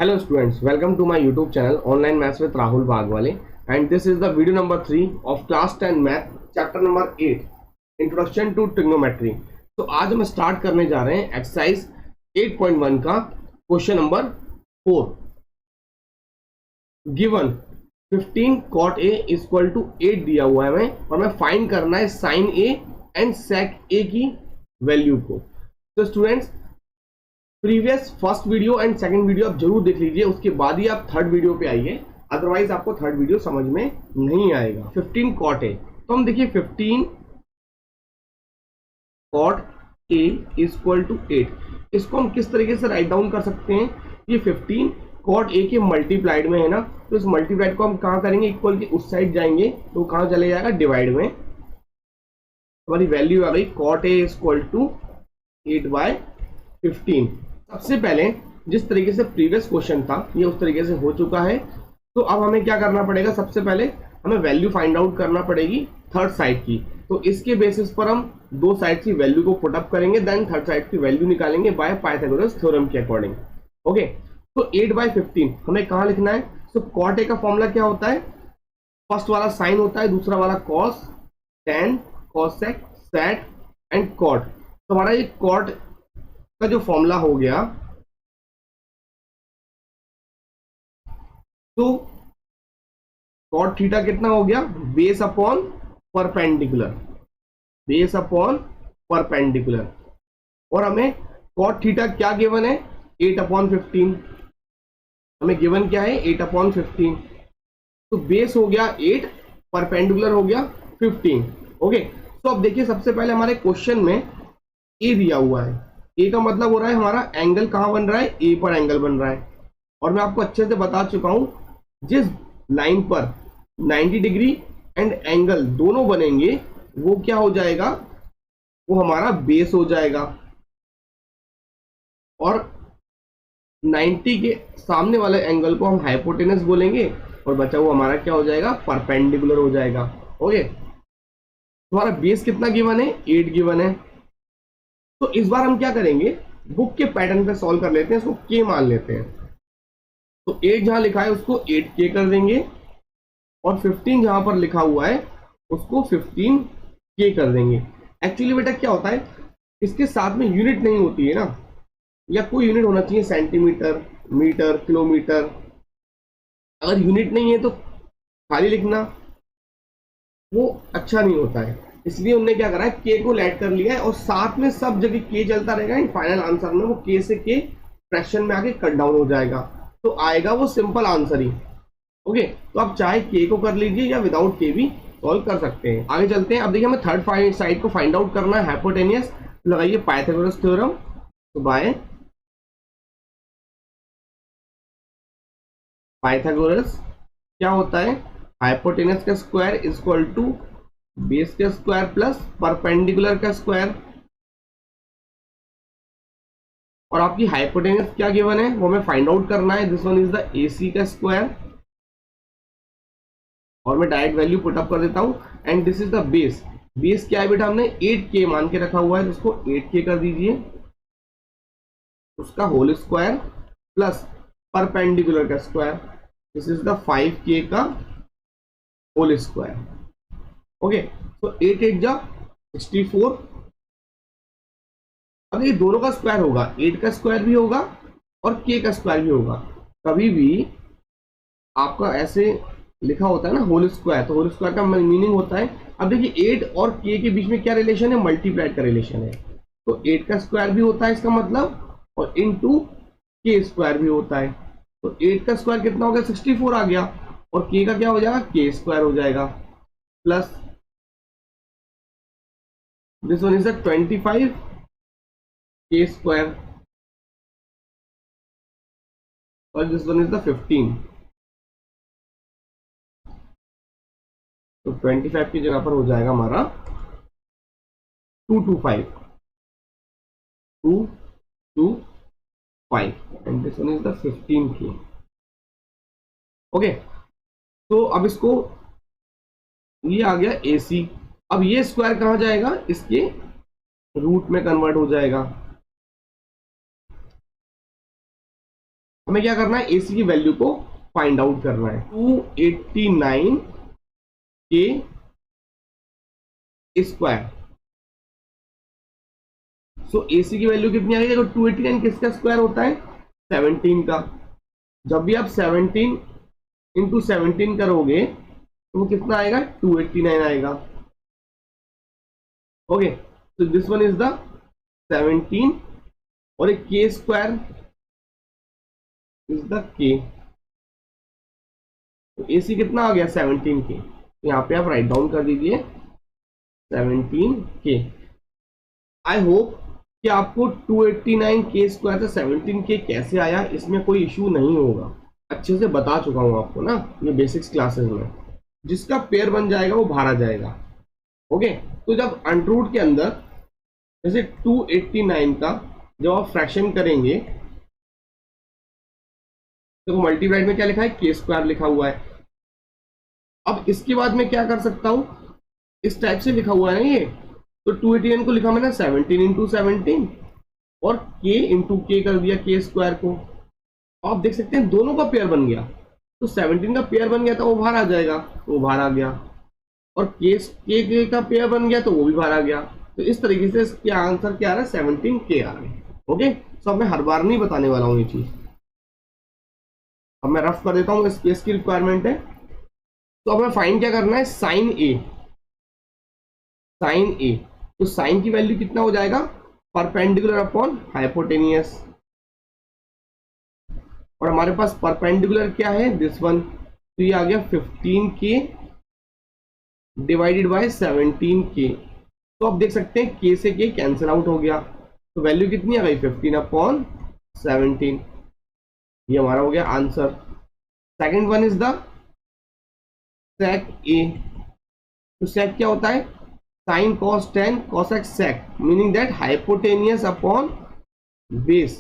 Hello students, welcome to my YouTube channel Online Maths with Rahul Bhagwale, and this is the video number 3 of class 10 math chapter number 8 Introduction to Trigonometry। तो आज हम start करने जा रहे हैं exercise 8.1 का question number 4। Given 15 cot A equal to 8 दिया हुआ है हमें और हमें फाइंड करना है sin A and sec A की वैल्यू को। तो students previous first video and second video आप जरूर देख लीजिए, उसके बाद ही आप थर्ड वीडियो पे आइए, अदरवाइज आपको थर्ड वीडियो समझ में नहीं आएगा। 15 cot A, तो हम देखिए 15 cot A इक्वल टू 8, इसको हम किस तरीके से राइट डाउन कर सकते हैं। ये 15 cot A के मल्टीप्लाइड में है ना, तो इस मल्टीप्लाइड को हम कहाँ करेंगे, इक्वल के उस साइड जाएंगे तो कहाँ चले जाएगा, डिवाइड में। हमारी वैल्यू आ गई cot A इक्वल टू 8/15। सबसे पहले जिस तरीके से प्रीवियस क्वेश्चन था ये उस तरीके से हो चुका है, तो अब हमें क्या करना पड़ेगा, सबसे पहले हमें वैल्यू फाइंड आउट करना पड़ेगी थर्ड साइड की। तो इसके बेसिस पर हम दो साइड की वैल्यू को पुट अप करेंगे, देन थर्ड साइड की वैल्यू निकालेंगे बाय पाइथागोरस थ्योरम के अकॉर्डिंग। ओके, तो 8/15 हमें कहाँ लिखना है। तो cot A का फॉर्मूला क्या होता है, फर्स्ट वाला साइन होता है, दूसरा वाला cos, tan, cosec, sec and cot। तो हमारा ये cot का जो फॉर्मूला हो गया, तो cot थीटा कितना हो गया, base upon perpendicular, base upon perpendicular. और हमें cot थीटा क्या गिवन है, 8/15। हमें गिवन क्या है, 8/15। तो बेस हो गया 8, परपेंडिकुलर हो गया 15। ओके, तो अब देखिए सबसे पहले हमारे क्वेश्चन में ए दिया हुआ है। ए का मतलब हो रहा है हमारा एंगल कहां बन रहा है, ए पर एंगल बन रहा है। और मैं आपको अच्छे से बता चुका हूं, जिस लाइन पर 90 डिग्री एंड एंगल दोनों बनेंगे वो क्या हो जाएगा, वो हमारा बेस हो जाएगा। और 90 के सामने वाले एंगल को हम हाइपोटेनस बोलेंगे और बचा हुआ हमारा क्या हो जाएगा, परपेंडिकुलर हो जाएगा। ओके, हमारा बेस कितना गिवन है, 8 गिवन है। तो इस बार हम क्या करेंगे, बुक के पैटर्न पे सॉल्व कर लेते हैं, इसको के मान लेते हैं। तो 8 जहां लिखा है उसको 8k कर देंगे और 15 जहां पर लिखा हुआ है उसको 15k कर देंगे। एक्चुअली बेटा क्या होता है, इसके साथ में यूनिट नहीं होती है ना, या कोई यूनिट होना चाहिए, सेंटीमीटर, मीटर, किलोमीटर। अगर यूनिट नहीं है तो खाली लिखना वो अच्छा नहीं होता है, इसलिए उन्होंने क्या करा है, के को ऐड कर लिया है और साथ में सब जगह के चलता रहेगा। एंड फाइनल आंसर में वो के से के फ्रैक्शन में आके कट डाउन हो जाएगा, तो आएगा वो सिंपल आंसर ही। ओके, तो आप चाहे के को कर लीजिए या विदाउट के भी सॉल्व कर सकते हैं। आगे चलते हैं। अब देखिए हमें थर्ड साइड को फाइंड आउट करना है, हाइपोटेनियस। लगाइए पाइथागोरस थ्योरम। तो बाय पाइथागोरस क्या होता है, हाइपोटेनस का स्क्वायर इक्वल टू बेस का स्क्वायर प्लस परपेंडिकुलर का स्क्वायर। और आपकी हाइपोटेनस क्या गिवन है वो हमें फाइंड आउट करना है, this one is the AC का स्क्वायर। और मैं डायरेक्ट वैल्यू पुट अप कर देता हूं, and this is the base. Base क्या है बेटा, हमने 8k मान के रखा हुआ है, तो उसको 8k कर दीजिए, उसका होल स्क्वायर प्लस परपेंडिकुलर का square, this is the 5k का होल स्क्वायर। ओके, तो 8 8 जा 64। अगर ये दोनों का स्क्वायर होगा, 8 का स्क्वायर भी होगा और k का स्क्वायर भी होगा। कभी भी आपका ऐसे लिखा होता है ना होल स्क्वायर, तो होल स्क्वायर का मीनिंग होता है, अब देखिए 8 और k के बीच में क्या रिलेशन है, मल्टीप्लाइड का रिलेशन है। तो 8 का स्क्वायर भी होता है इसका मतलब, और इनटू k स्क्वायर भी होता है। तो 8 का स्क्वायर कितना हो गया, 64 आ गया, और k का क्या हो जाएगा, k स्क्वायर हो जाएगा, plus this one is the 25 k square और this one is the 15। तो 25 की जगह पर हो जाएगा हमारा 225 and this one is the 15k। Okay, तो अब इसको, ये आ गया AC। अब ये स्क्वायर कहां जाएगा, इसके रूट में कन्वर्ट हो जाएगा। हमें क्या करना है, एसी की वैल्यू को फाइंड आउट करना है। 289 के स्क्वायर। सो एसी की वैल्यू कितनी आ गई? देखो 289 किसका स्क्वायर होता है? 17 का। जब भी आप 17 इंटू 17 करोगे तो वो कितना आएगा? 289 आएगा। ओके, तो दिस वन इज द 17 और एक के स्क्वायर इज द के। तो एसी कितना आ गया? 17 के। तो यहाँ पे आप राइट डाउन कर दीजिए 17 के। आई होप कि आपको 289 के स्क्वायर से 17 के कैसे आया इसमें कोई इश्यू नहीं होगा। अच्छे से बता चुका हूं आपको ना ये बेसिक्स क्लासेस में। जिसका पेयर बन जाएगा वो बाहर आ जाएगा। ओके, तो जब अंडररूट के अंदर जैसे 289 का जब आप फ्रैक्शन करेंगे तो मल्टीप्लाइड में क्या लिखा है? के स्क्वायर लिखा हुआ है। अब इसके बाद में क्या कर सकता हूं, इस टाइप से लिखा हुआ है ना ये, तो 289 को लिखा मैंने 17 इंटू 17 और के इंटू के कर दिया के स्क्वायर को। आप देख सकते हैं दोनों का पेयर बन गया। तो 17 का पेयर बन गया तो वो बाहर आ जाएगा, तो वो बाहर आ गया। और के का पेयर बन गया तो वो भी बाहर आ गया। तो इस तरीके से इसका आंसर क्या आ रहा है? 17 के आ रहा है। ओके, सो अब मैं हर बार नहीं बताने वाला हूँ ये चीज। अब मैं रफ कर देता हूँ, इस केस की रिक्वायरमेंट है। तो अब हमें फाइंड क्या करना है? साइन ए। साइन ए, तो साइन की वैल्यू कितना हो जाएगा? Perpendicular upon hypotenuse. और हमारे पास परपेंडिकुलर क्या है? This one. तो ये आ गया 15 के डिवाइडेड बाय 17 के। तो आप देख सकते हैं के से के कैंसिल आउट हो गया, तो वैल्यू कितनी आ गई? 15 अपॉन 17। ये हमारा हो गया answer. Second one is the sec A. तो सेक क्या होता है? Sine cos tan cosec sec, meaning that hypotenuse upon base.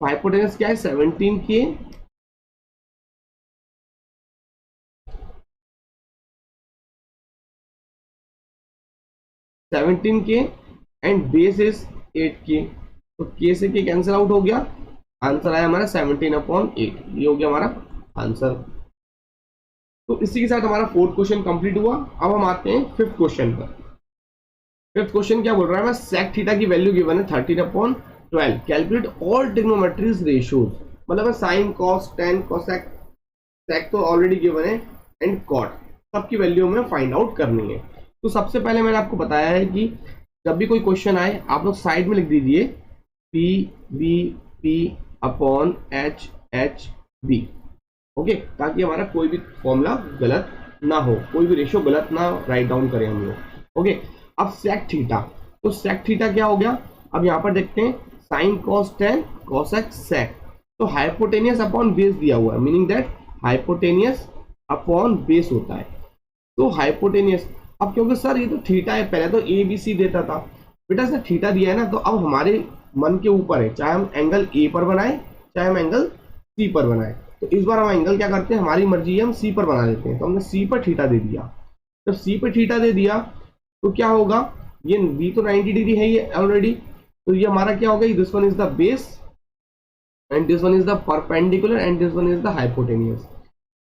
Hypotenuse क्या है? 17 के एंड बेस इज 8 के। तो के से के कैंसिल आउट हो गया, आंसर आया हमारा 17 अपॉन 8। ये हो गया हमारा आंसर। तो इसी के साथ हमारा फोर्थ क्वेश्चन कंप्लीट हुआ। अब हम आते हैं फिफ्थ क्वेश्चन पर। फिफ्थ क्वेश्चन क्या बोल रहा है? सेक थीटा की वैल्यू गिवन है 13 upon 12। Calculate all trigonometries ratios. मतलब sine cos tan cosec sec तो ऑलरेडी गिवन है एंड कॉट, सबकी वैल्यू हमें फाइंड आउट करनी है। तो सबसे पहले मैंने आपको बताया है कि जब भी कोई क्वेश्चन आए आप लोग साइड में लिख दीजिए P B P upon H H B. Okay, ताकि हमारा कोई भी फॉर्मूला गलत ना हो, कोई भी रेशियो गलत ना राइट डाउन करें हम लोग। ओके, अब सेक थीटा। तो सेक थीटा क्या हो गया? अब यहाँ पर देखते हैं sine cos tan cosec sec. तो हाइपोटेनियस अपॉन बेस दिया हुआ है, meaning that hypotenuse upon base होता है। तो हाइपोटेनियस, अब क्योंकि सर ये तो थीटा है, पहले तो ए बी सी देता था, बेटा इसने थीटा दिया है ना, तो अब हमारे मन के ऊपर है, चाहे हम एंगल ए पर बनाए चाहे हम एंगल सी पर बनाए। तो इस बार हम एंगल क्या करते हैं, हमारी मर्जी है, हम सी पर बना देते हैं। तो हमने सी पर थीटा दे दिया। जब सी पर थीटा दे दिया तो क्या होगा? ये बी तो 90 डिग्री है ये ऑलरेडी, तो ये हमारा क्या होगा? This one is the base and this one is the perpendicular and this one is the hypotenuse.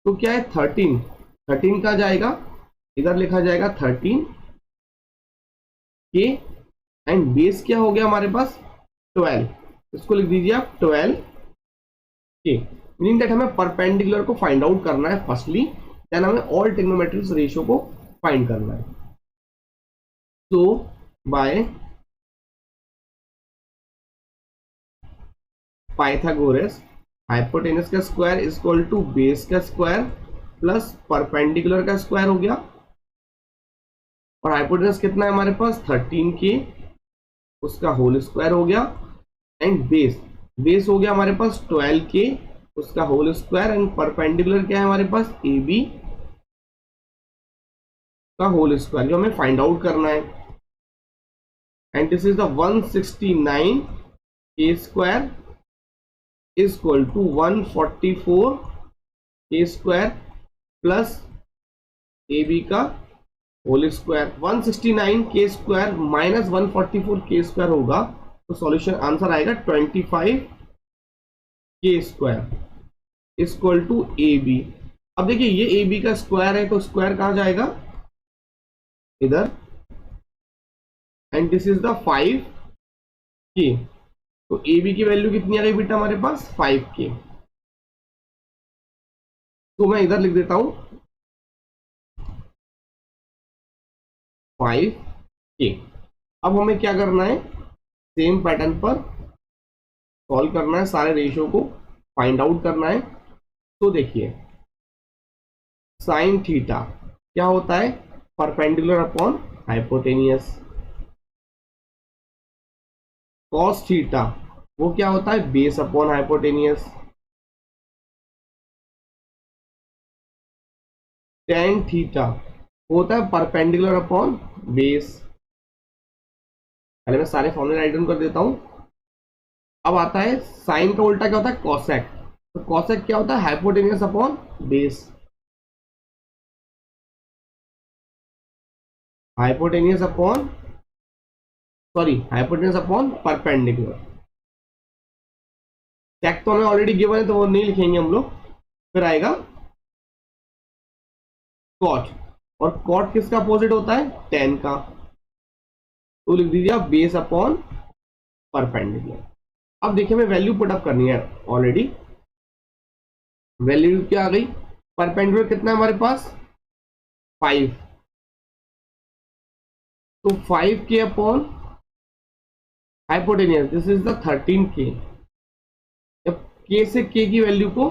तो क्या है? 13 का जाएगा, इधर लिखा जाएगा 13 के एंड बेस क्या हो गया हमारे पास? 12। इसको लिख दीजिए आप 12 के, मीनिंग दैट हमें परपेंडिकुलर को फाइंड आउट करना है फर्स्टली, देन हमें ऑल ट्रिग्नोमेट्रिक रेशियो को फाइंड करना है। तो बाय पाइथागोरस हाइपोटेनस का square is equal to base का स्क्वायर प्लस परपेंडिकुलर का स्क्वायर हो गया। और हाइपोटेनस कितना है हमारे पास? 13 के, उसका होल स्क्वायर हो गया एंड बेस हो गया हमारे पास 12 के, उसका होल स्क्वायर एंड परपेंडिकुलर क्या है हमारे पास? ए बी का होल स्क्वायर, जो हमें फाइंड आउट करना है। एंड दिस इज द 169 के स्क्वायर इज इक्वल टू 144 के स्क्वायर प्लस ए बी का होल स्क्वायर। 169 के स्क्वायर माइनस 144 के स्क्वायर होगा, तो सॉल्यूशन आंसर आएगा 25 के square equal to A B. अब देखिए ये ए बी का स्क्वायर है तो स्क्वायर कहां जाएगा, इधर, एंड दिस इज द 5 के। तो ए बी की वैल्यू कितनी आ गई बेटा हमारे पास 5 के। तो मैं इधर लिख देता हूं 5 के। अब हमें क्या करना है, सेम पैटर्न पर सॉल्व करना है, सारे रेशियो को फाइंड आउट करना है। तो देखिए साइन थीटा क्या होता है, perpendicular upon hypotenuse. Cos theta वो क्या होता है, base upon hypotenuse. Tan theta होता है परपेंडिकुलर अपॉन बेस। पहले मैं सारे फॉर्मूले राइट डाउन कर देता हूं। अब आता है साइन का उल्टा क्या होता है, कॉसेक। तो कॉसेक क्या होता है, hypotenuse upon base. Hypotenuse upon hypotenuse upon perpendicular. Sec तो हमें ऑलरेडी गिवन है तो वो नहीं लिखेंगे हम लोग। फिर आएगा कॉट, और कॉट किसका अपोजिट होता है, टेन का। तो लिख दीजिए आप बेस अपॉन परपेंडिकुलर। अब देखिए हमें वैल्यू पुट अप करनी है। ऑलरेडी वैल्यू क्या आ गई, परपेंडिकुलर कितना है हमारे पास 5। तो 5 के upon hypotenuse, this is the 13 के। जब के से के की वैल्यू को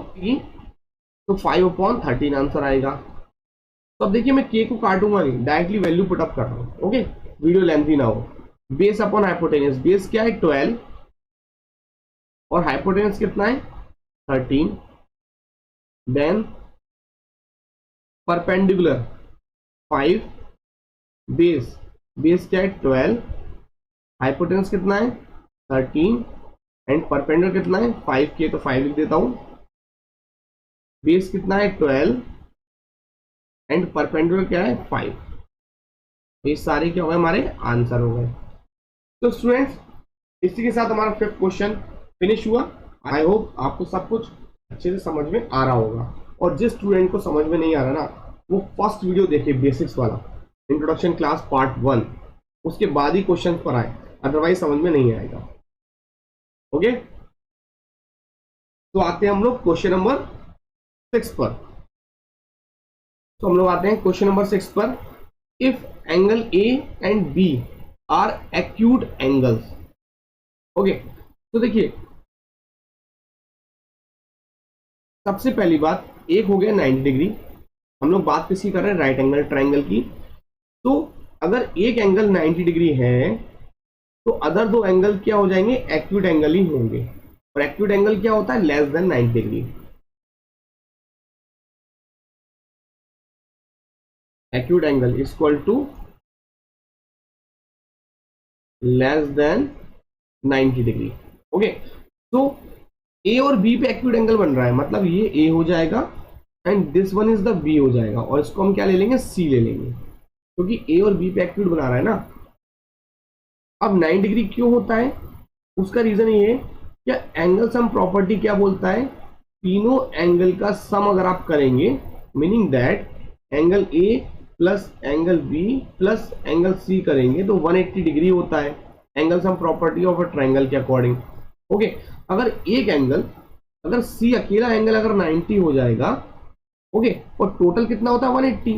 तो 5 अपॉन 13 आंसर आएगा। तो अब देखिए मैं के को काटूंगा नहीं, डायरेक्टली वैल्यू पुट अप कर रहा हूं। ओके, वीडियो लेंथी ना हो। बेस अपॉन हाइपोटेनियस, बेस क्या है 12 और हाइपोटेनियस कितना है 13। देन परपेंडिकुलर 5, बेस क्या है 12, हाइपोटेनियस कितना है 13 एंड परपेंडिकुलर कितना है 5 के। तो 5 लिख देता हूं। बेस कितना है 12 एंड परपेंडिकुलर क्या है 5। ये सारे क्या हो गए, हमारे आंसर हो गए। तो स्टूडेंट्स इसी के साथ हमारा 5th क्वेश्चन फिनिश हुआ। आई होप आपको सब कुछ अच्छे से समझ में आ रहा होगा। और जिस स्टूडेंट को समझ में नहीं आ रहा ना, वो फर्स्ट वीडियो देखे बेसिक्स वाला, इंट्रोडक्शन क्लास पार्ट 1, उसके बाद ही क्वेश्चन पर आए, अदरवाइज समझ में नहीं आएगा। ओके, तो आते हैं हम लोग क्वेश्चन नंबर 6 पर। तो हम लोग आते हैं क्वेश्चन नंबर 6 पर। If angle A and B are acute angles. Okay, तो देखिए सबसे पहली बात, एक हो गया 90 डिग्री। हम लोग बात किसकी कर रहे हैं, राइट एंगल ट्राइंगल की। तो अगर एक एंगल 90 डिग्री है तो अदर दो एंगल क्या हो जाएंगे, एक्यूट एंगल ही होंगे। और एक्यूट एंगल क्या होता है, less than 90 degree. Acute angle equal to less than 90 degree. Okay, तो ए और बी पे एक्यूट एंगल बन रहा है, मतलब ये ए हो जाएगा and this one is the B हो जाएगा, और इसको हम क्या ले लेंगे, सी ले लेंगे, क्योंकि ए और बी पे एक्यूट बना रहा है ना। अब 90 डिग्री क्यों होता है, उसका रीजन ये है कि एंगल सम प्रॉपर्टी क्या बोलता है, तीनों एंगल का सम अगर आप करेंगे, meaning that angle A plus angle B plus angle C करेंगे तो 180 डिग्री होता है, angle sum property of a triangle के अकॉर्डिंग। ओके, अगर एक एंगल, अगर सी अकेला एंगल अगर 90 हो जाएगा, ओके, और टोटल कितना होता है 180,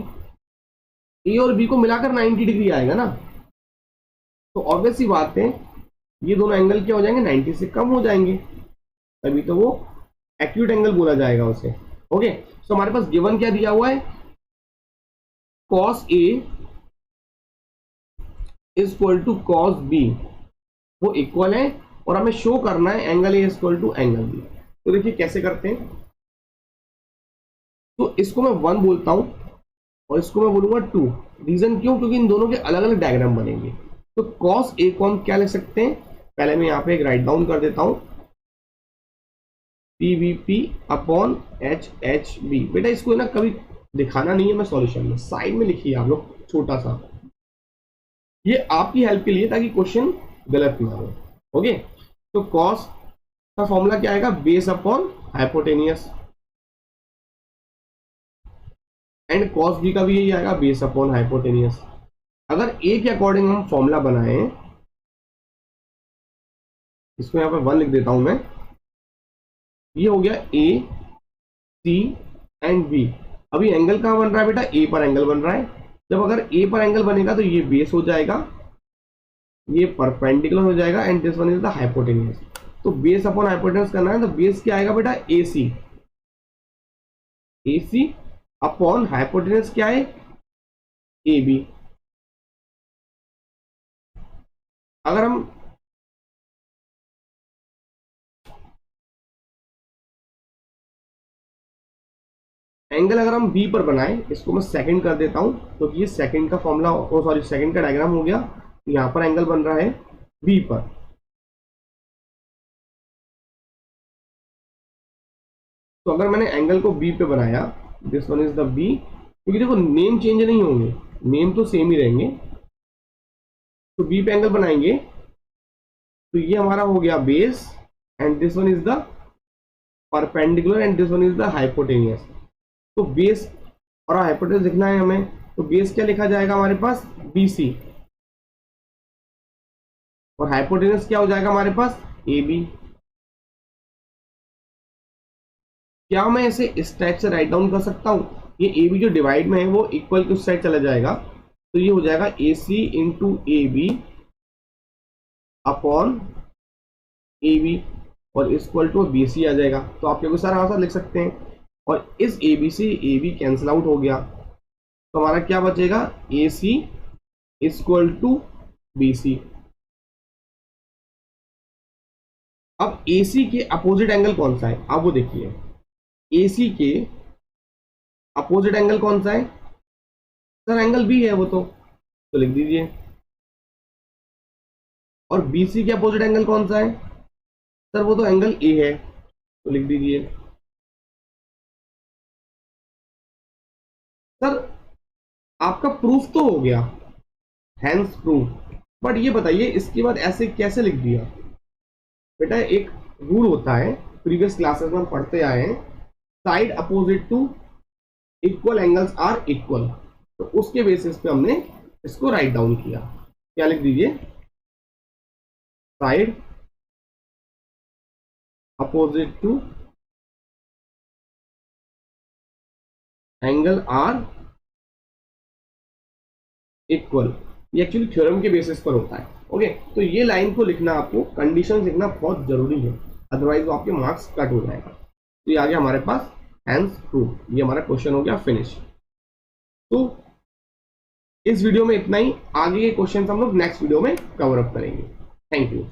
ए और बी को मिलाकर 90 डिग्री आएगा ना। तो ऑब्वियस सी बात है ये दोनों एंगल क्या हो जाएंगे, 90 से कम हो जाएंगे, तभी तो वो एक्यूट एंगल बोला जाएगा उसे। ओके, तो हमारे पास गिवन क्या दिया हुआ है, cos A is equal to cos B, वो इक्वल है, और हमें शो करना है angle A equal to angle B। तो देखिए कैसे करते हैं, तो इसको मैं 1 बोलता हूं और इसको मैं बोलूंगा 2। रीजन क्यों, क्योंकि इन दोनों के अलग अलग डायग्राम बनेंगे। तो cos A को हम क्या लिख सकते हैं, पहले मैं यहां पे एक राइट डाउन कर देता हूं, PVP अपॉन HHB। बेटा इसको ना कभी दिखाना नहीं है मैं सॉल्यूशन में, साइड में लिखिए आप लोग छोटा सा, ये आपकी हेल्प के लिए ताकि क्वेश्चन गलत ना हो। ओके, तो cos का फॉर्मूला क्या आएगा, base upon hypotenuse, and cos B का भी यही आएगा, बेस अपॉन हाइपोटेनियस। अगर ए के अकॉर्डिंग हम फॉर्मूला बनाए, इसको यहां पर 1 लिख देता हूं मैं, ये हो गया ए सी एंड बी। अभी एंगल कहां बन रहा है बेटा, ए पर एंगल बन रहा है। जब अगर ए पर एंगल बनेगा तो ये बेस हो जाएगा, ये परपेंडिकुलर हो जाएगा, and this one is the hypotenuse. तो बेस अपॉन हाइपोटेनियस करना है, तो बेस क्या आएगा बेटा, ए सी, ए सी अपॉन हाइपोटेनियस क्या है, ए बी। अगर हम एंगल अगर हम बी पर बनाए, इसको मैं सेकंड कर देता हूं, तो ये सेकंड का फॉर्मूला, ओ सॉरी सेकंड का डायग्राम हो गया। यहां पर एंगल बन रहा है बी पर, तो अगर मैंने एंगल को बी पे बनाया, this one is the B, क्योंकि देखो नेम चेंज नहीं होंगे, नेम तो सेम ही रहेंगे, तो बी पे एंगल बनाएंगे, तो ये हमारा हो गया base, and this one is the perpendicular, and this one is the hypotenuse. तो बेस और हाइपोटेनियस लिखना है हमें, तो बेस क्या लिखा जाएगा हमारे पास, बी सी, और हाइपोटेनियस क्या हो जाएगा हमारे पास, ए बी। क्या मैं इसे इस टाइप से राइट डाउन कर सकता हूं, ये ए बी जो डिवाइड में है वो इक्वल की उस साइड चला जाएगा, तो ये हो जाएगा A C into A B upon A B, और इक्वल टू बी सी आ जाएगा। तो आप लोग सारा आंसर लिख सकते हैं, और इस ए बी से ए बी कैंसिल आउट हो गया, तो हमारा क्या बचेगा, ए सी इक्वल टू बी सी। अब ए सी के अपोजिट एंगल कौन सा है, आप वो देखिए, AC के अपोजिट एंगल कौन सा है, सर एंगल बी है वो, तो लिख दीजिए। और BC के अपोजिट एंगल कौन सा है, सर वो तो एंगल A है, तो लिख दीजिए। सर आपका प्रूफ तो हो गया, हैंस प्रूफ, बट ये बताइए इसके बाद ऐसे कैसे लिख दिया। बेटा एक रूल होता है, प्रीवियस क्लासेस में हम पढ़ते आए हैं, side opposite to equal angles are equal, तो उसके बेसिस पे हमने इसको राइट डाउन किया। क्या लिख दीजिए, side opposite to angle are equal, ये एक्चुअली थ्योरम के बेसिस पर होता है। ओके, तो ये लाइन को लिखना, आपको कंडीशन लिखना बहुत जरूरी है, अदरवाइज वो आपके मार्क्स कट हो जाएगा। तो ये आ गया हमारे पास हैंस प्रूफ, ये हमारा क्वेश्चन हो गया फिनिश। तो इस वीडियो में इतना ही, आगे के क्वेश्चन हम लोग नेक्स्ट वीडियो में कवर अप करेंगे। Thank you.